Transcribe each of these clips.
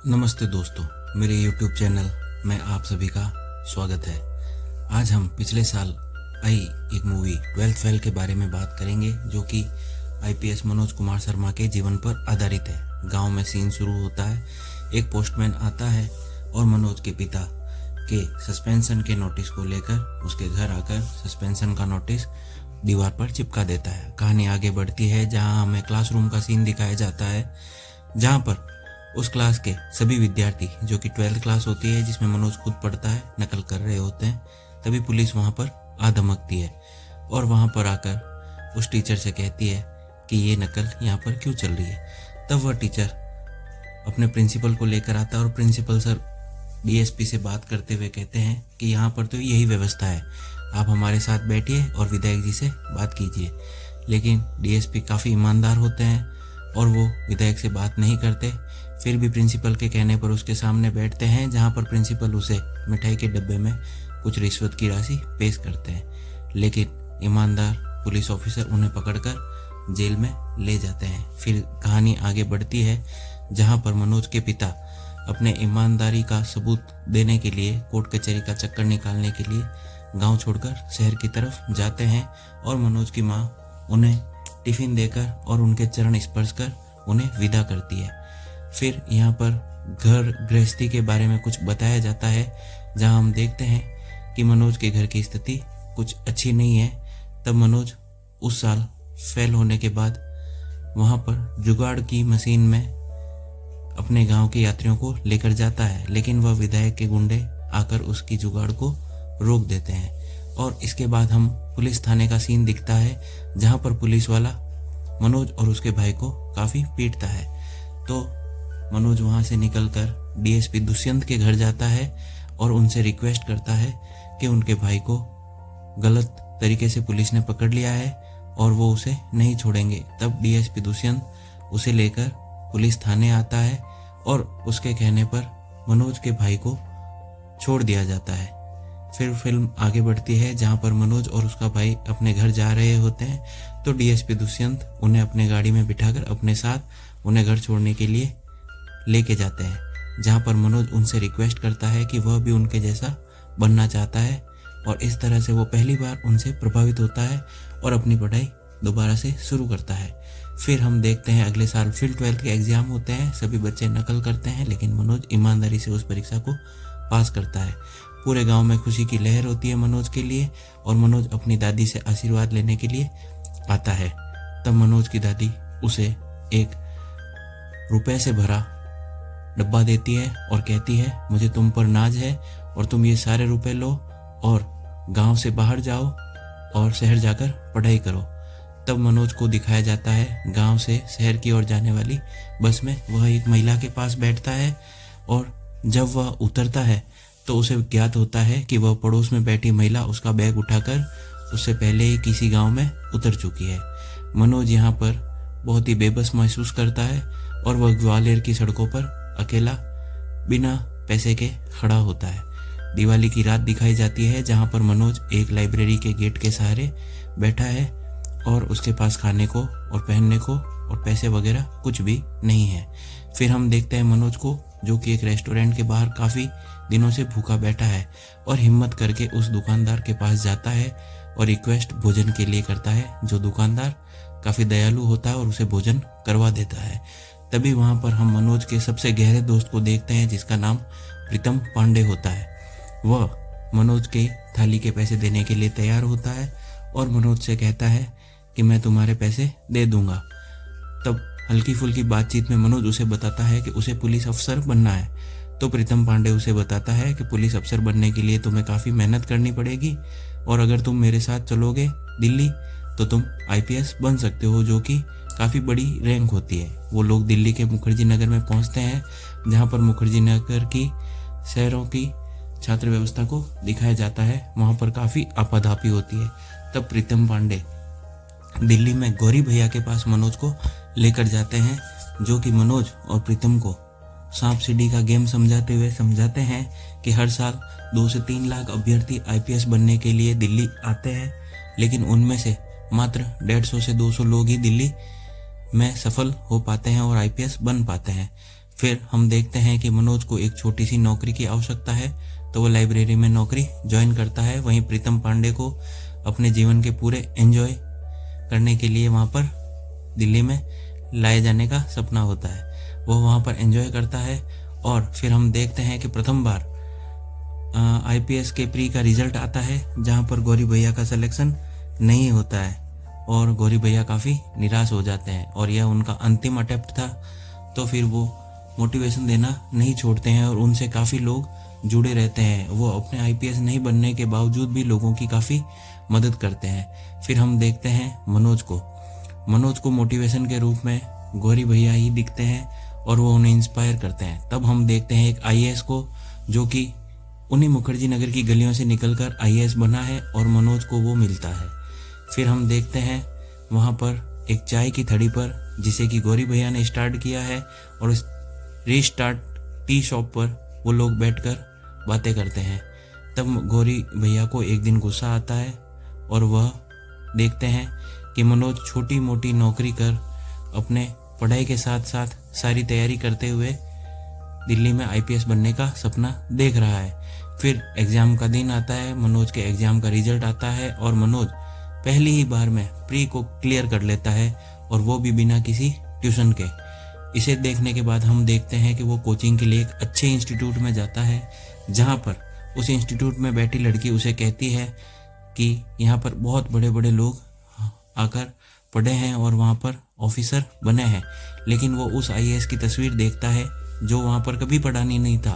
नमस्ते दोस्तों, मेरे YouTube चैनल में आप सभी का स्वागत है। आज हम पिछले साल आई एक मूवी 12th फेल के बारे में बात करेंगे, जो कि आईपीएस मनोज कुमार शर्मा के जीवन पर आधारित है। गांव में सीन शुरू होता है, एक पोस्टमैन आता है और मनोज के पिता के सस्पेंशन के नोटिस को लेकर उसके घर आकर सस्पेंशन का नोटिस दीवार पर चिपका देता है। कहानी आगे बढ़ती है, जहां हमें क्लासरूम का सीन दिखाया जाता है, जहां पर उस क्लास के सभी विद्यार्थी, जो कि 12th क्लास होती है जिसमें मनोज खुद पढ़ता है, नकल कर रहे होते हैं। तभी पुलिस वहां पर आ धमकती है और वहां पर आकर उस टीचर से कहती है कि ये नकल यहाँ पर क्यों चल रही है। तब वह टीचर अपने प्रिंसिपल को लेकर आता है और प्रिंसिपल सर डीएसपी से बात करते हुए कहते हैं कि यहाँ पर तो यही व्यवस्था है, आप हमारे साथ बैठिए और विधायक जी से बात कीजिए। लेकिन डीएसपी काफ़ी ईमानदार होते हैं और वो विधायक से बात नहीं करते। फिर भी प्रिंसिपल के कहने पर उसके सामने बैठते हैं, जहाँ पर प्रिंसिपल उसे मिठाई के डब्बे में कुछ रिश्वत की राशि पेश करते हैं। लेकिन ईमानदार पुलिस ऑफिसर उन्हें पकड़कर जेल में ले जाते हैं। फिर कहानी आगे बढ़ती है, जहाँ पर मनोज के पिता अपने ईमानदारी का सबूत देने के लिए, कोर्ट कचहरी का चक्कर निकालने के लिए गांव छोड़कर शहर की तरफ जाते हैं और मनोज की माँ उन्हें टिफिन देकर और उनके चरण स्पर्श कर उन्हें विदा करती है। फिर यहाँ पर घर गृहस्थी के बारे में कुछ बताया जाता है, जहाँ हम देखते हैं कि मनोज के घर की स्थिति कुछ अच्छी नहीं है। तब मनोज उस साल फेल होने के बाद वहाँ पर जुगाड़ की मशीन में अपने गांव के यात्रियों को लेकर जाता है, लेकिन वह विधायक के गुंडे आकर उसकी जुगाड़ को रोक देते हैं। और इसके बाद हम पुलिस थाने का सीन दिखता है, जहाँ पर पुलिस वाला मनोज और उसके भाई को काफ़ी पीटता है। तो मनोज वहाँ से निकलकर डीएसपी दुष्यंत के घर जाता है और उनसे रिक्वेस्ट करता है कि उनके भाई को गलत तरीके से पुलिस ने पकड़ लिया है और वो उसे नहीं छोड़ेंगे। तब डीएसपी दुष्यंत उसे लेकर पुलिस थाने आता है और उसके कहने पर मनोज के भाई को छोड़ दिया जाता है। फिर फिल्म आगे बढ़ती है, जहाँ पर मनोज और उसका भाई अपने घर जा रहे होते हैं, तो डीएसपी दुष्यंत उन्हें अपने गाड़ी में बिठाकर अपने साथ उन्हें घर छोड़ने के लिए लेके जाते हैं, जहाँ पर मनोज उनसे रिक्वेस्ट करता है कि वह भी उनके जैसा बनना चाहता है। और इस तरह से वो पहली बार उनसे प्रभावित होता है और अपनी पढ़ाई दोबारा से शुरू करता है। फिर हम देखते हैं अगले साल फिर 12th के एग्जाम होते हैं, सभी बच्चे नकल करते हैं, लेकिन मनोज ईमानदारी से उस परीक्षा को पास करता है। पूरे गांव में खुशी की लहर होती है मनोज के लिए और मनोज अपनी दादी से आशीर्वाद लेने के लिए आता है। तब मनोज की दादी उसे एक रुपए से भरा डब्बा देती है और कहती है, मुझे तुम पर नाज है और तुम ये सारे रुपए लो और गांव से बाहर जाओ और शहर जाकर पढ़ाई करो। तब मनोज को दिखाया जाता है गांव से शहर की ओर जाने वाली बस में वह एक महिला के पास बैठता है और जब वह उतरता है तो उसे ज्ञात होता है कि वह पड़ोस में बैठी महिला उसका बैग उठाकर उससे पहले ही किसी गांव में उतर चुकी है। मनोज यहाँ पर बहुत ही बेबस महसूस करता है और वह ग्वालियर की सड़कों पर अकेला बिना पैसे के खड़ा होता है। दिवाली की रात दिखाई जाती है, जहाँ पर मनोज एक लाइब्रेरी के गेट के सहारे बैठा है और उसके पास खाने को और पहनने को और पैसे वगैरह कुछ भी नहीं है। फिर हम देखते हैं मनोज को, जो कि एक रेस्टोरेंट के बाहर काफ़ी दिनों से भूखा बैठा है और हिम्मत करके उस दुकानदार के पास जाता है और रिक्वेस्ट भोजन के लिए करता है, जो दुकानदार काफ़ी दयालु होता है और उसे भोजन करवा देता है। तभी वहाँ पर हम मनोज के सबसे गहरे दोस्त को देखते हैं, जिसका नाम प्रीतम पांडे होता है। वह मनोज के थाली के पैसे देने के लिए तैयार होता है और मनोज से कहता है कि मैं तुम्हारे पैसे दे दूंगा। तब हल्की फुल्की बातचीत में मनोज उसे बताता है कि उसे पुलिस अफसर बनना है। तो प्रीतम पांडे उसे बताता है कि पुलिस अफसर बनने के लिए तुम्हें काफ़ी मेहनत करनी पड़ेगी और अगर तुम मेरे साथ चलोगे दिल्ली तो तुम आईपीएस बन सकते हो, जो कि काफ़ी बड़ी रैंक होती है। वो लोग दिल्ली के मुखर्जी नगर में पहुंचते हैं, जहां पर मुखर्जी नगर की शहरों की छात्र व्यवस्था को दिखाया जाता है। वहां पर काफ़ी आपाधापी होती है। तब प्रीतम पांडे दिल्ली में गौरी भैया के पास मनोज को लेकर जाते हैं, जो कि मनोज और प्रीतम को सांप सीढ़ी का गेम समझाते हुए समझाते हैं कि हर साल 2 से 3 लाख अभ्यर्थी आईपीएस बनने के लिए दिल्ली आते हैं, लेकिन उनमें से मात्र 150 से 200 लोग ही दिल्ली में सफल हो पाते हैं और आईपीएस बन पाते हैं। फिर हम देखते हैं कि मनोज को एक छोटी सी नौकरी की आवश्यकता है, तो वो लाइब्रेरी में नौकरी ज्वाइन करता है। वहीं प्रीतम पांडे को अपने जीवन के पूरे एंजॉय करने के लिए वहाँ पर दिल्ली में लाए जाने का सपना होता है। वो वहाँ पर एंजॉय करता है और फिर हम देखते हैं कि प्रथम बार आईपीएस के प्री का रिजल्ट आता है, जहाँ पर गौरी भैया का सिलेक्शन नहीं होता है और गौरी भैया काफ़ी निराश हो जाते हैं और यह उनका अंतिम अटेम्प्ट था। तो फिर वो मोटिवेशन देना नहीं छोड़ते हैं और उनसे काफ़ी लोग जुड़े रहते हैं। वो अपने आईपीएस नहीं बनने के बावजूद भी लोगों की काफ़ी मदद करते हैं। फिर हम देखते हैं मनोज को मोटिवेशन के रूप में गौरी भैया ही दिखते हैं और वो उन्हें इंस्पायर करते हैं। तब हम देखते हैं एक आईएएस को, जो कि उन्हीं मुखर्जी नगर की गलियों से निकलकर आईएएस बना है और मनोज को वो मिलता है। फिर हम देखते हैं वहाँ पर एक चाय की थड़ी पर, जिसे कि गौरी भैया ने स्टार्ट किया है, और इस रीस्टार्ट टी शॉप पर वो लोग बैठकर बातें करते हैं। तब गौरी भैया को एक दिन गुस्सा आता है और वह देखते हैं कि मनोज छोटी मोटी नौकरी कर अपने पढ़ाई के साथ साथ सारी तैयारी करते हुए दिल्ली में आईपीएस बनने का सपना देख रहा है। फिर एग्ज़ाम का दिन आता है, मनोज के एग्ज़ाम का रिजल्ट आता है और मनोज पहली ही बार में प्री को क्लियर कर लेता है, और वो भी बिना किसी ट्यूशन के। इसे देखने के बाद हम देखते हैं कि वो कोचिंग के लिए एक अच्छे इंस्टीट्यूट में जाता है, जहाँ पर उस इंस्टीट्यूट में बैठी लड़की उसे कहती है कि यहाँ पर बहुत बड़े बड़े लोग आकर पढ़े हैं और वहाँ पर ऑफिसर बने हैं। लेकिन वो उस आईएएस की तस्वीर देखता है जो वहाँ पर कभी पढ़ानी नहीं था।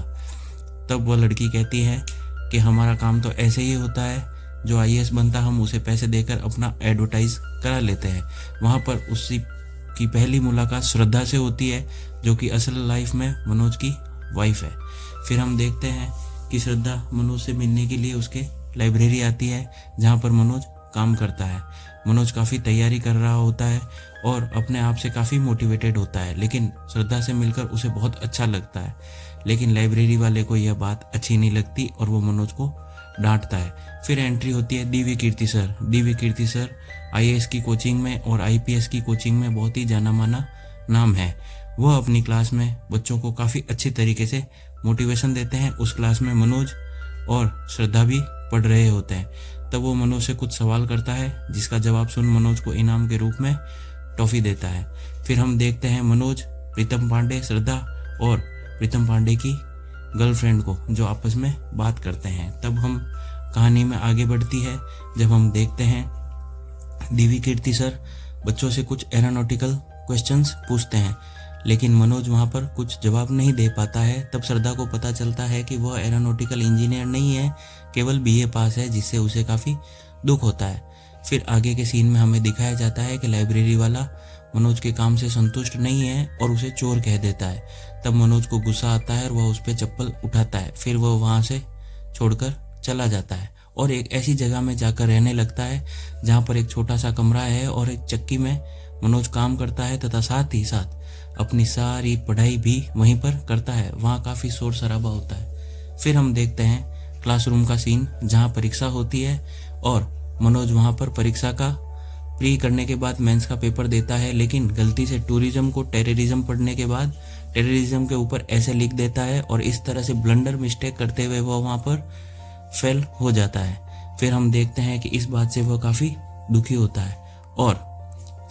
तब वह लड़की कहती है कि हमारा काम तो ऐसे ही होता है, जो आईएएस बनता हम उसे पैसे देकर अपना एडवर्टाइज करा लेते हैं। वहाँ पर उसी की पहली मुलाकात श्रद्धा से होती है, जो कि असल लाइफ में मनोज की वाइफ है। फिर हम देखते हैं कि श्रद्धा मनोज से मिलने के लिए उसके लाइब्रेरी आती है, जहाँ पर मनोज काम करता है। मनोज काफ़ी तैयारी कर रहा होता है और अपने आप से काफ़ी मोटिवेटेड होता है, लेकिन श्रद्धा से मिलकर उसे बहुत अच्छा लगता है। लेकिन लाइब्रेरी वाले को यह बात अच्छी नहीं लगती और वो मनोज को डांटता है। फिर एंट्री होती है दिव्य कीर्ति सर। दिव्य कीर्ति सर आईएएस की कोचिंग में और आईपीएस की कोचिंग में बहुत ही जाना माना नाम है। वह अपनी क्लास में बच्चों को काफ़ी अच्छी तरीके से मोटिवेशन देते हैं। उस क्लास में मनोज और श्रद्धा भी पढ़ रहे होते हैं। तब वो मनोज से कुछ सवाल करता है, जिसका जवाब सुन मनोज को इनाम के रूप में टॉफ़ी देता है। फिर हम देखते हैं मनोज, प्रीतम पांडे, श्रद्धा और प्रीतम पांडे की गर्लफ्रेंड को, जो आपस में बात करते हैं। तब हम कहानी में आगे बढ़ती है, जब हम देखते हैं दिव्य कीर्ति सर बच्चों से कुछ एरोनॉटिकल क्वेश्चंस पूछते हैं, लेकिन मनोज वहाँ पर कुछ जवाब नहीं दे पाता है। तब श्रद्धा को पता चलता है कि वह एरोनॉटिकल इंजीनियर नहीं है, केवल बीए पास है, जिससे उसे काफ़ी दुख होता है। फिर आगे के सीन में हमें दिखाया जाता है कि लाइब्रेरी वाला मनोज के काम से संतुष्ट नहीं है और उसे चोर कह देता है। तब मनोज को गुस्सा आता है और वह उस पर चप्पल उठाता है। फिर वह वहाँ से छोड़कर चला जाता है और एक ऐसी जगह में जाकर रहने लगता है जहाँ पर एक छोटा सा कमरा है और एक चक्की में मनोज काम करता है तथा साथ ही साथ अपनी सारी पढ़ाई भी वहीं पर करता है। वहाँ काफ़ी शोर शराबा होता है। फिर हम देखते हैं क्लासरूम का सीन, जहाँ परीक्षा होती है और मनोज वहाँ पर परीक्षा का प्री करने के बाद मेंस का पेपर देता है, लेकिन गलती से टूरिज्म को टेररिज्म पढ़ने के बाद टेररिज्म के ऊपर ऐसे लिख देता है और इस तरह से ब्लंडर मिस्टेक करते हुए वह वहाँ पर फेल हो जाता है। फिर हम देखते हैं कि इस बात से वह काफ़ी दुखी होता है और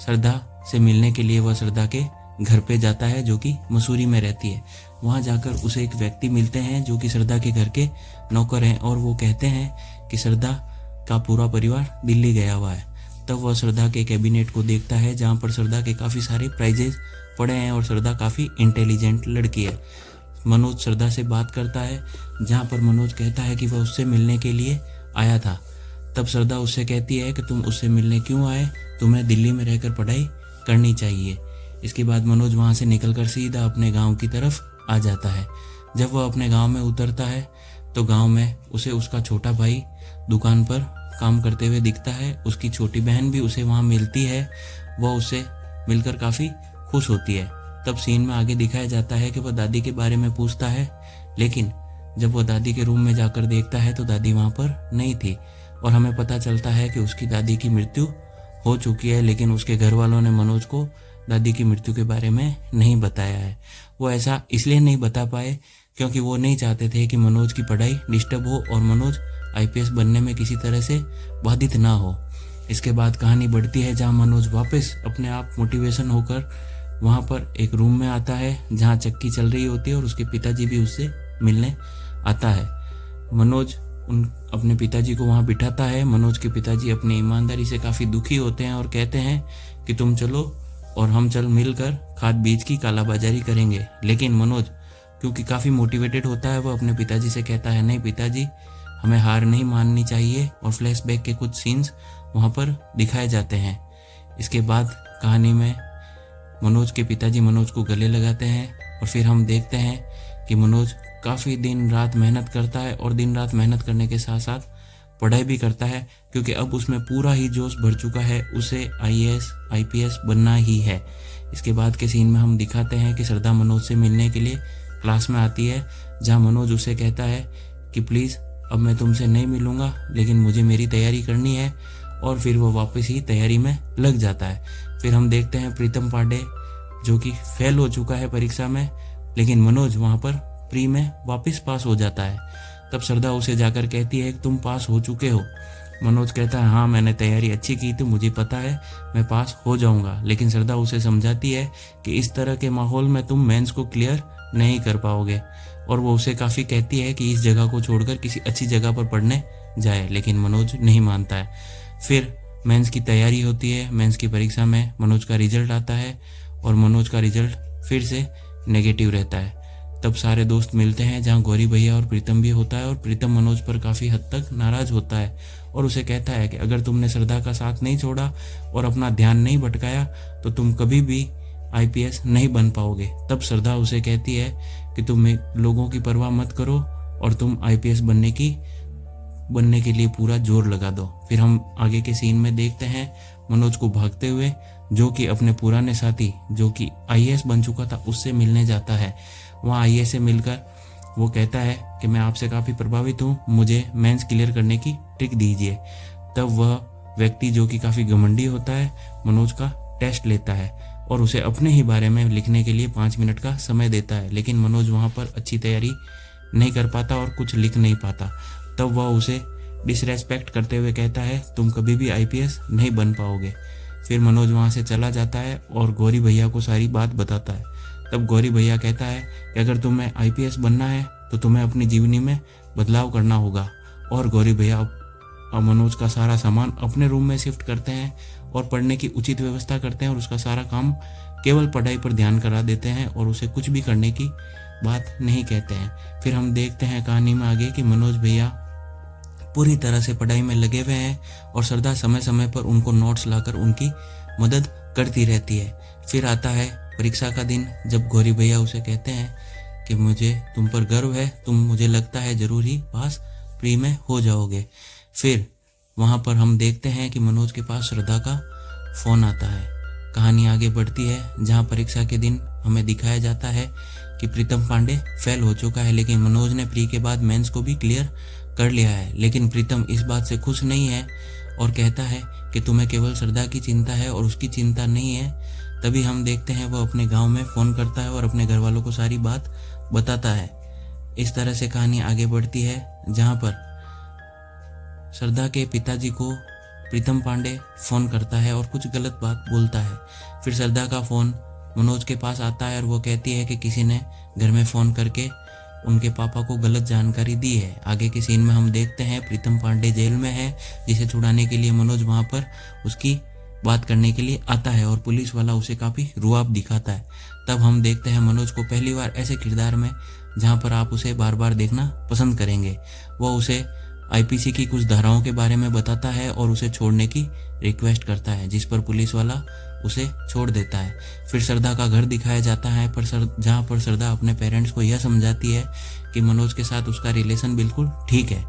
श्रद्धा से मिलने के लिए वह श्रद्धा के घर पे जाता है, जो कि मसूरी में रहती है। वहाँ जाकर उसे एक व्यक्ति मिलते हैं जो कि श्रद्धा के घर के नौकर हैं और वो कहते हैं कि श्रद्धा का पूरा परिवार दिल्ली गया हुआ है। तब वह श्रद्धा के कैबिनेट को देखता है, जहाँ पर श्रद्धा के काफ़ी सारे प्राइजेस पड़े हैं और श्रद्धा काफ़ी इंटेलिजेंट लड़की है। मनोज श्रद्धा से बात करता है, जहाँ पर मनोज कहता है कि वह उससे मिलने के लिए आया था। तब श्रद्धा उससे कहती है कि तुम उससे मिलने क्यों आए, तुम्हें दिल्ली में रहकर पढ़ाई करनी चाहिए। इसके बाद मनोज वहाँ से निकलकर सीधा अपने गांव की तरफ आ जाता है। जब वह अपने गांव में उतरता है तो गांव में उसे उसका छोटा भाई दुकान पर काम करते हुए दिखता है। उसकी छोटी बहन भी उसे वहाँ मिलती है। वह उससे मिलकर काफ़ी खुश होती है। तब सीन में आगे दिखाया जाता है कि वह दादी के बारे में पूछता है, लेकिन जब वह दादी के रूम में जाकर देखता है तो दादी वहाँ पर नहीं थी और हमें पता चलता है कि उसकी दादी की मृत्यु हो चुकी है। लेकिन उसके घर वालों ने मनोज को दादी की मृत्यु के बारे में नहीं बताया है। वो ऐसा इसलिए नहीं बता पाए क्योंकि वो नहीं चाहते थे कि मनोज की पढ़ाई डिस्टर्ब हो और मनोज आईपीएस बनने में किसी तरह से बाधित ना हो। इसके बाद कहानी बढ़ती है जहाँ मनोज वापस अपने आप मोटिवेशन होकर वहाँ पर एक रूम में आता है जहाँ चक्की चल रही होती है और उसके पिताजी भी उससे मिलने आता है। मनोज अपने पिताजी को वहाँ बिठाता है। मनोज के पिताजी अपनी ईमानदारी से काफ़ी दुखी होते हैं और कहते हैं कि तुम चलो और हम मिलकर खाद बीज की कालाबाजारी करेंगे। लेकिन मनोज क्योंकि काफ़ी मोटिवेटेड होता है, वो अपने पिताजी से कहता है नहीं पिताजी, हमें हार नहीं माननी चाहिए। और फ्लैशबैक के कुछ सीन्स वहाँ पर दिखाए जाते हैं। इसके बाद कहानी में मनोज के पिताजी मनोज को गले लगाते हैं और फिर हम देखते हैं कि मनोज काफ़ी दिन रात मेहनत करता है और दिन रात मेहनत करने के साथ साथ पढ़ाई भी करता है क्योंकि अब उसमें पूरा ही जोश भर चुका है, उसे आईएएस आईपीएस बनना ही है। इसके बाद के सीन में हम दिखाते हैं कि श्रद्धा मनोज से मिलने के लिए क्लास में आती है जहां मनोज उसे कहता है कि प्लीज़ अब मैं तुमसे नहीं मिलूँगा, लेकिन मुझे मेरी तैयारी करनी है। और फिर वो वापस ही तैयारी में लग जाता है। फिर हम देखते हैं प्रीतम पांडे जो कि फेल हो चुका है परीक्षा में, लेकिन मनोज वहाँ पर प्री में वापस पास हो जाता है। तब श्रद्धा उसे जाकर कहती है कि तुम पास हो चुके हो। मनोज कहता है हाँ मैंने तैयारी अच्छी की थी, मुझे पता है मैं पास हो जाऊंगा। लेकिन श्रद्धा उसे समझाती है कि इस तरह के माहौल में तुम मेंस को क्लियर नहीं कर पाओगे और वो उसे काफ़ी कहती है कि इस जगह को छोड़कर किसी अच्छी जगह पर पढ़ने जाए, लेकिन मनोज नहीं मानता है। फिर मेंस की तैयारी होती है। मेंस की परीक्षा में मनोज का रिजल्ट आता है और मनोज का रिजल्ट फिर से नेगेटिव रहता है। तब सारे दोस्त मिलते हैं जहां गौरी भैया और प्रीतम भी होता है और प्रीतम मनोज पर काफ़ी हद तक नाराज़ होता है और उसे कहता है कि अगर तुमने श्रद्धा का साथ नहीं छोड़ा और अपना ध्यान नहीं भटकाया तो तुम कभी भी आईपीएस नहीं बन पाओगे। तब श्रद्धा उसे कहती है कि तुम लोगों की परवाह मत करो और तुम आईपीएस बनने के लिए पूरा जोर लगा दो। फिर हम आगे के सीन में देखते हैं मनोज को भागते हुए जो कि अपने पुराने साथी जो कि आईएएस बन चुका था उससे मिलने जाता है। वहाँ आईएएस से मिलकर वो कहता है कि मैं आपसे काफ़ी प्रभावित हूँ, मुझे मेंस क्लियर करने की ट्रिक दीजिए। तब वह व्यक्ति जो कि काफ़ी घमंडी होता है मनोज का टेस्ट लेता है और उसे अपने ही बारे में लिखने के लिए 5 मिनट का समय देता है। लेकिन मनोज वहाँ पर अच्छी तैयारी नहीं कर पाता और कुछ लिख नहीं पाता। तब वह उसे डिसरेस्पेक्ट करते हुए कहता है तुम कभी भी आईपीएस नहीं बन पाओगे। फिर मनोज वहाँ से चला जाता है और गौरी भैया को सारी बात बताता है। तब गौरी भैया कहता है कि अगर तुम्हें आईपीएस बनना है तो तुम्हें अपनी जीवनी में बदलाव करना होगा। और गौरी भैया अब मनोज का सारा सामान अपने रूम में शिफ्ट करते हैं और पढ़ने की उचित व्यवस्था करते हैं और उसका सारा काम केवल पढ़ाई पर ध्यान करा देते हैं और उसे कुछ भी करने की बात नहीं कहते हैं। फिर हम देखते हैं कहानी में आगे कि मनोज भैया पूरी तरह से पढ़ाई में लगे हुए हैं और श्रद्धा समय समय पर उनको नोट्स लाकर उनकी मदद करती रहती है। फिर आता है परीक्षा का दिन जब गौरी भैया उसे कहते हैं कि मुझे तुम पर गर्व है, तुम मुझे लगता है जरूर ही पास प्री में हो जाओगे। फिर वहाँ पर हम देखते हैं कि मनोज के पास श्रद्धा का फ़ोन आता है। कहानी आगे बढ़ती है जहाँ परीक्षा के दिन हमें दिखाया जाता है कि प्रीतम पांडे फेल हो चुका है, लेकिन मनोज ने प्री के बाद मेंस को भी क्लियर कर लिया है। लेकिन प्रीतम इस बात से खुश नहीं है और कहता है कि तुम्हें केवल श्रद्धा की चिंता है और उसकी चिंता नहीं है। तभी हम देखते हैं वो अपने गांव में फ़ोन करता है और अपने घर वालों को सारी बात बताता है। इस तरह से कहानी आगे बढ़ती है जहाँ पर श्रद्धा के पिताजी को प्रीतम पांडे फ़ोन करता है और कुछ गलत बात बोलता है। फिर श्रद्धा का फ़ोन मनोज के पास आता है और वो कहती है कि किसी ने घर में फ़ोन करके उनके पापा को गलत जानकारी दी है। आगे के सीन में हम देखते हैं प्रीतम पांडे जेल में है, जिसे छुड़ाने के लिए मनोज वहाँ पर उसकी बात करने के लिए आता है और पुलिस वाला उसे काफ़ी रुआब दिखाता है। तब हम देखते हैं मनोज को पहली बार ऐसे किरदार में जहाँ पर आप उसे बार बार देखना पसंद करेंगे। वह उसे आईपीसी की कुछ धाराओं के बारे में बताता है और उसे छोड़ने की रिक्वेस्ट करता है, जिस पर पुलिस वाला उसे छोड़ देता है। फिर श्रद्धा का घर दिखाया जाता है जहाँ पर श्रद्धा अपने पेरेंट्स को यह समझाती है कि मनोज के साथ उसका रिलेशन बिल्कुल ठीक है।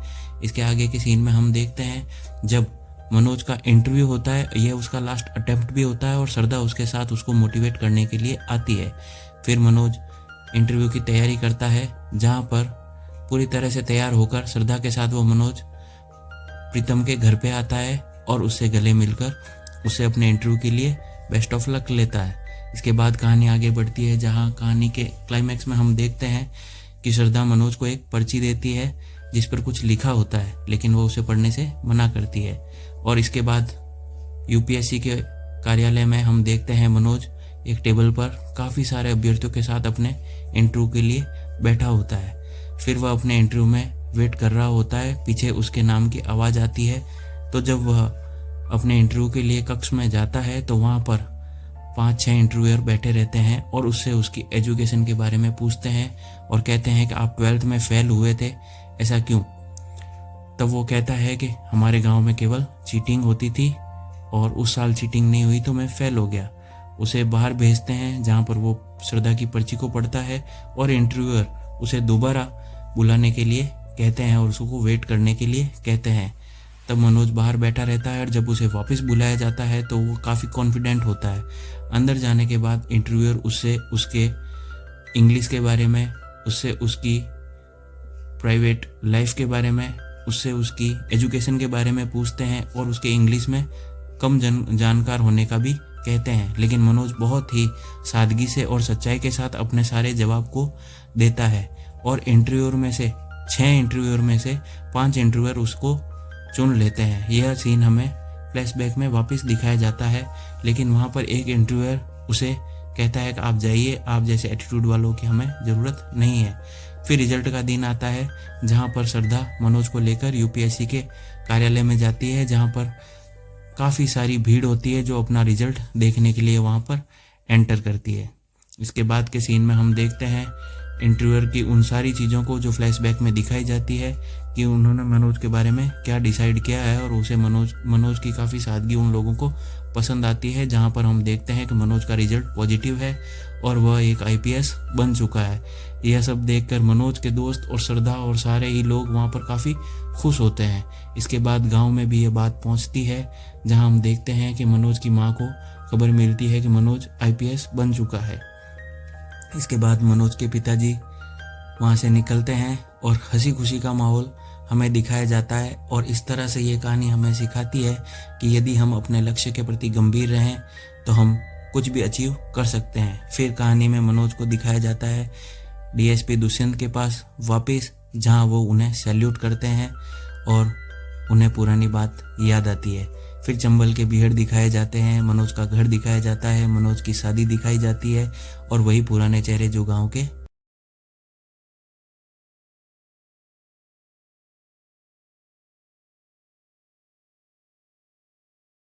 इसके आगे के सीन में हम देखते हैं जब मनोज का इंटरव्यू होता है, यह उसका लास्ट अटेम्प्ट भी होता है और श्रद्धा उसके साथ उसको मोटिवेट करने के लिए आती है। फिर मनोज इंटरव्यू की तैयारी करता है जहाँ पर पूरी तरह से तैयार होकर श्रद्धा के साथ वो मनोज प्रीतम के घर पे आता है और उससे गले मिलकर उससे अपने इंटरव्यू के लिए बेस्ट ऑफ लक लेता है। इसके बाद कहानी आगे बढ़ती है, जहाँ कहानी के क्लाइमैक्स में हम देखते हैं कि श्रद्धा मनोज को एक पर्ची देती है जिस पर कुछ लिखा होता है, लेकिन वो उसे पढ़ने से मना करती है। और इसके बाद यूपीएससी के कार्यालय में हम देखते हैं मनोज एक टेबल पर काफ़ी सारे अभ्यर्थियों के साथ अपने इंटरव्यू के लिए बैठा होता है। फिर वह अपने इंटरव्यू में वेट कर रहा होता है, पीछे उसके नाम की आवाज़ आती है। तो जब वह अपने इंटरव्यू के लिए कक्ष में जाता है तो वहाँ पर 5-6 इंटरव्यूअर बैठे रहते हैं और उससे उसकी एजुकेशन के बारे में पूछते हैं और कहते हैं कि आप 12th में फेल हुए थे, ऐसा क्यों? तब वो कहता है कि हमारे गांव में केवल चीटिंग होती थी और उस साल चीटिंग नहीं हुई तो मैं फेल हो गया। उसे बाहर भेजते हैं जहाँ पर वो श्रद्धा की पर्ची को पढ़ता है और इंटरव्यूअर उसे दोबारा बुलाने के लिए कहते हैं और उसको वेट करने के लिए कहते हैं। तब मनोज बाहर बैठा रहता है और जब उसे वापस बुलाया जाता है तो वो काफ़ी कॉन्फिडेंट होता है। अंदर जाने के बाद इंटरव्यूअर उससे उसके इंग्लिश के बारे में, उससे उसकी प्राइवेट लाइफ के बारे में, उससे उसकी एजुकेशन के बारे में पूछते हैं और उसके इंग्लिश में कम जानकार होने का भी कहते हैं। लेकिन मनोज बहुत ही सादगी से और सच्चाई के साथ अपने सारे जवाब को देता है और इंटरव्यूअर में से 6 इंटरव्यूअर में से 5 इंटरव्यूअर उसको चुन लेते हैं। यह सीन हमें फ्लैशबैक में वापस दिखाया जाता है, लेकिन वहाँ पर एक इंटरव्यूअर उसे कहता है कि आप जाइए, आप जैसे एटीट्यूड वालों की हमें ज़रूरत नहीं है। फिर रिजल्ट का दिन आता है जहाँ पर श्रद्धा मनोज को लेकर यूपीएससी के कार्यालय में जाती है, जहाँ पर काफ़ी सारी भीड़ होती है जो अपना रिजल्ट देखने के लिए वहाँ पर एंटर करती है। इसके बाद के सीन में हम देखते हैं इंटरव्यूअर की उन सारी चीज़ों को जो फ्लैशबैक में दिखाई जाती है कि उन्होंने मनोज के बारे में क्या डिसाइड किया है और उसे मनोज की काफ़ी सादगी उन लोगों को पसंद आती है, जहाँ पर हम देखते हैं कि मनोज का रिजल्ट पॉजिटिव है और वह एक आईपीएस बन चुका है। यह सब देखकर मनोज के दोस्त और श्रद्धा और सारे ही लोग वहाँ पर काफ़ी खुश होते हैं। इसके बाद गांव में भी ये बात पहुँचती है, जहाँ हम देखते हैं कि मनोज की माँ को खबर मिलती है कि मनोज आईपीएस बन चुका है। इसके बाद मनोज के पिताजी वहाँ से निकलते हैं और हंसी खुशी का माहौल हमें दिखाया जाता है और इस तरह से ये कहानी हमें सिखाती है कि यदि हम अपने लक्ष्य के प्रति गंभीर रहें तो हम कुछ भी अचीव कर सकते हैं। फिर कहानी में मनोज को दिखाया जाता है डीएसपी दुष्यंत के पास वापस, जहाँ वो उन्हें सैल्यूट करते हैं और उन्हें पुरानी बात याद आती है। फिर चंबल के बिहड़ दिखाए जाते हैं, मनोज का घर दिखाया जाता है, मनोज की शादी दिखाई जाती है और वही पुराने चेहरे जो गाँव के